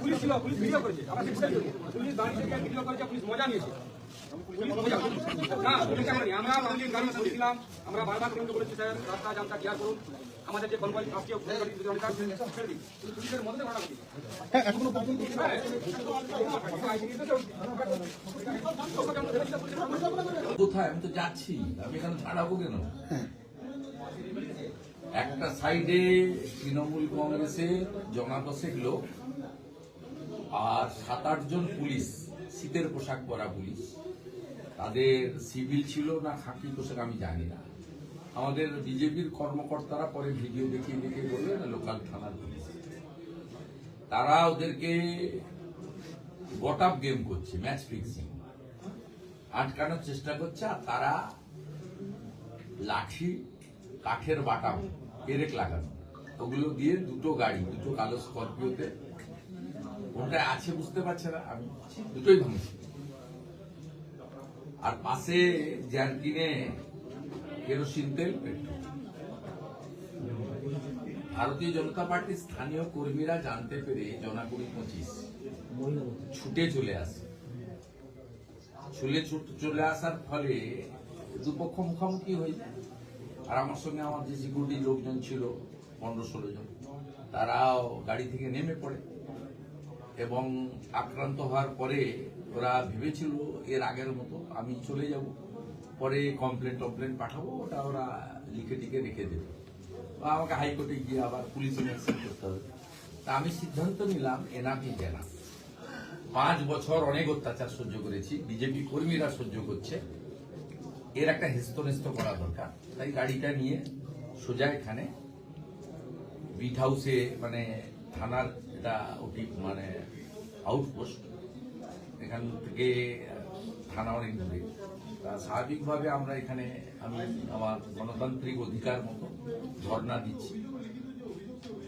Police ছিল, police video করেছে, police বাড়ি থেকে ভিডিও করেছে, পুলিশ মজা নিয়েছে। আমরা আমরা বারবার পর্যন্ত বলেছি স্যার রাস্তা জামটা ক্লিয়ার করুন, আমাদের যে কনভয় আজকে পুলিশের মধ্যে ঘটনা ঘটি কোথায় আমি তো যাচ্ছি, আমি এখানে ছাড়াবো কেন? একটা সাইডে তৃণমূল কংগ্রেসের জনাদশেক লোক আর 7-8 জন পুলিশ, শীতের পোশাক পরা পুলিশ, তাদের সিভিল ছিল না খাকি পোশাক আমি জানি না। আমাদের বিজেপির কর্মকর্তারা পরে ভিডিও দেখিয়ে দেখিয়ে বলবে না লোকাল থানার পুলিশ, তারা ওদেরকে গট আপ গেম করছে, ম্যাচ ফিক্সিং, আটকানোর চেষ্টা করছে। আর তারা লাঠি, কাঠের বাটাম, পেরেক লাগানো, ওগুলো দিয়ে দুটো গাড়ি, দুটো কালো স্করপিওতে, কোনটায় আছে বুঝতে পারছে না, আমি দুটোই ভাঙছি। আর পাশে জ্যারকিনে কেরোসিন তেল, পেট্রোল। ভারতীয় জনতা পার্টির স্থানীয় কর্মীরা জানতে পেরে জনা 20-25 ছুটে চলে আসে। চলে আসার ফলে দুপক্ষ মুখোমুখি হয়ে যায়। আর আমার সঙ্গে আমার যে সিকিউরিটি লোকজন ছিল 15-16 জন, তারাও গাড়ি থেকে নেমে পড়ে এবং আক্রান্ত হওয়ার পরে ওরা ভেবেছিল এর আগের মতো আমি চলে যাব, পরে কমপ্লেন পাঠাবো, ওটা ওরা লিখে টিকে রেখে দেবে, আমাকে হাইকোর্টে গিয়ে আবার পুলিশিং অ্যাকশন করতে হবে। তা আমি সিদ্ধান্ত নিলাম এনাফ ইজ এনাফ। 5 বছর অনেক অত্যাচার সহ্য করেছি, বিজেপি কর্মীরা সহ্য করছে, এর একটা হেস্তনেস্ত করা দরকার। তাই গাড়িটা নিয়ে সোজা এখানে বিট হাউসে, মানে থানার এটা ওটি মানে আউটপোস্ট, এখান থেকে থানা অনেক দূরে। তা স্বাভাবিকভাবে আমরা এখানে আমি আমার গণতান্ত্রিক অধিকার মতো ধর্ণা দিচ্ছি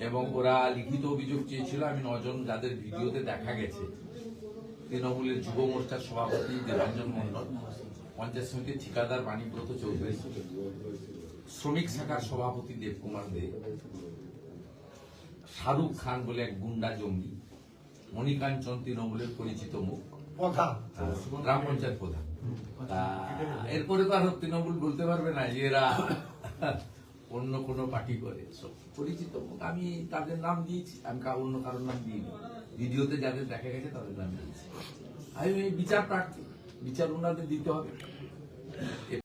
এবং ওরা লিখিত অভিযোগ চেয়েছিল। আমি 9 জন যাদের ভিডিওতে দেখা গেছে, তৃণমূলের যুব মোর্চার সভাপতি দেবাঞ্জন মন্ডল, পঞ্চায়েত সমিতির ঠিকাদার বাণীব্রত চৌধুরী, শ্রমিক শাখার সভাপতি দেবকুমার দে, শাহরুখ খান বলে এক গুন্ডা জঙ্গি, মণিকাঞ্চন তৃণমূলের পরিচিত মুখ, গ্রাম পঞ্চায়েত প্রধান। এরপরে তো আর তৃণমূল বলতে পারবে না যে এরা অন্য কোনো পার্টি করে, সব পরিচিত মুখ। আমি তাদের নাম দিয়েছি, আমি অন্য কারোর নাম দিইনি। ভিডিওতে যাদের দেখা গেছে তাদের নাম দিয়েছি। আমি বিচার প্রার্থী, বিচার ওনাদের দিতে হবে।